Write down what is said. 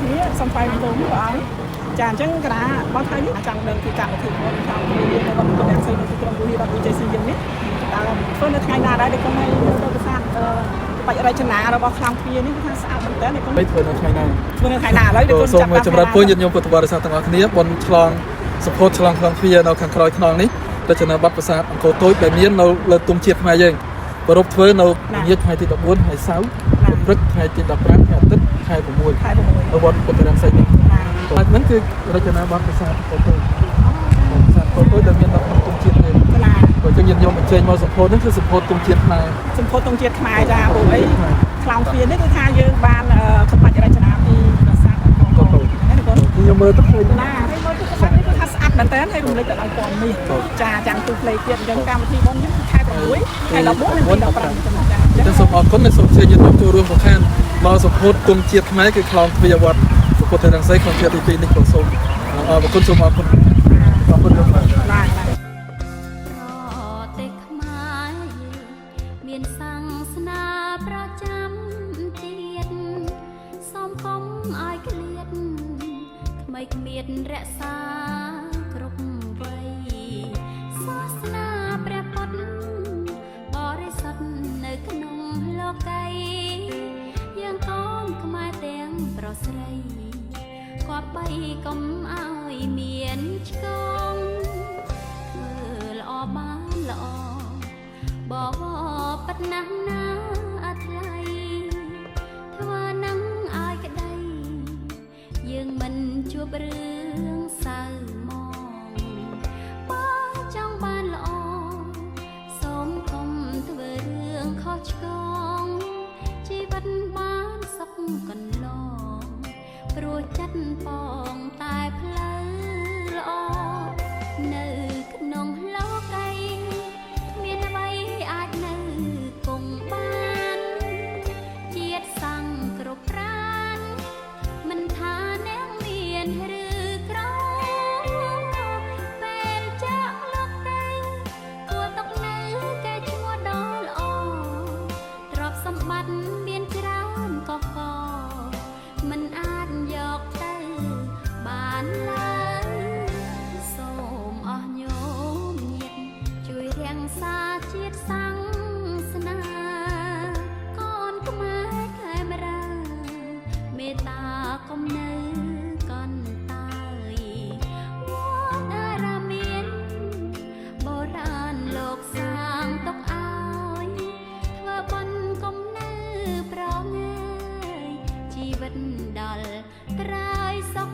គ្នាសូមថ្លែងបង្គំព្រះអង្គចាអញ្ចឹងកណាបងថ្ងៃនេះចង់ដឹងពីកម្មវិធីរបស់ខាងវិទ្យាល័យរបស់អ្នកផ្សេងនៅទីក្រុងវិទ្យាល័យ UJC យើងនេះតើធ្វើនៅថ្ងៃណាដែរដែលគាត់ឲ្យទៅប្រសាទបច្ចរចនារបស់ខាងវានេះគឺថាស្អាតមែនតើនេះគាត់ធ្វើនៅថ្ងៃណាធ្វើនៅថ្ងៃណាឥឡូវគាត់សូមចម្រើនពរញាតិញោមពុទ្ធបរិស័ទទាំងអស់គ្នាបនឆ្លងសុភោឆ្លងក្នុងវានៅខាងក្រោយខ្នងនេះរចនាប័ទ្មប្រាសាទអង្គរតូចដែលមាននៅលើទុំជាតិខ្មែរយើងប្រពធ្វើនៅញាតិថ្ងៃទី14ថ្ងៃសៅរ៍ព្រឹកថ្ងៃទី15ថ្ងៃអាទិត្យខែ6នៅវត្តពុទ្ធរាមសីនេះហ្នឹងគឺរចនាប័ទ្មប្រាសាទអង្គរតូចប្រាសាទអង្គរតូចដែលមាននៅក្នុងទុំជាតិយើងបើចឹងញាតិញោមអញ្ជើញមកសុភោនេះគឺសុភោទុំជាតិខ្មែរសុភោទុំជាតិខ្មែរចាព្រោះអីខ្លោងវានេះគឺថាយើងបានក្បាច់រចនាពីប្រាសាទអង្គរតូចហ្នឹងគាត់ខ្ញុំមើលទៅឃើញណាហើយមើលទៅក្បាច់នេះគឺថាស្អាតមែនតើហើយរំលេចទៅដល់ពណ៌នេះចាចាំងទូផ្លេទៀតអញ្ចឹងកម្មវិធីរបស់ខ្ញុំខែ6ខែ14និង15ចឹងសូមអរគុណនិងសូមជម្រាបញាតិញោមចូលរួមប្រខានមកសុភោទុំជាតិខ្មែរគឺខ្លោងទ្វារវត្តពុទ្ធរាមសីក្នុងជាទី2នេះក៏សូមអរគុណសូមអរគុណអរគុណលោកបាទមានសាសនាប្រចាំជាតិសូមកុំឲ្យឃ្លាតថ្មីគ្មៀតរក្សាគ្រប់វ័យសាសនាព្រះពុទ្ធបរិសុទ្ធនៅក្នុងលោកីយើងកូនខ្មែរទាំងប្រុសស្រីគប្បីកុំឲ្យមានឆ្កងធ្វើល្អបានល្អបបប៉ិតណាស់ណាអត់ថ្លៃធ្វើនឹងឲ្យក្តីយើងមិនជួបរឿងសៅមងបងចង់បានល្អសូមកុំធ្វើរឿងខុសឆ្គងជីវិតបានសុខកន្លងព្រោះចិត្តបងតែផ្លូវល្អនៅក្នុងលោកីមានអ្វីអាចនៅគង់បានជាតិសង្ឃគ្រប់ប្រានមិនថាអ្នកមានឬក្រពេលចាក់លោកទៅគួរຕົកនៅគេឈ្មោះដ៏ល្អទ្រព្យសម្បត្តិមានច្រើនកកកមិនអាចយកទៅបានឡើយសូមអស់ញោមញាតិជួយរាំងសាជាតិសាសនាកូនខ្មែរខេមរាមេត្តាកុំនៅកន្តើយវត្តអារាមានបុរាណលោកសាងទុកឲ្យធ្វើបុណ្យកុំនៅប្រងើយជីវិតដល់ត្រើយសុខ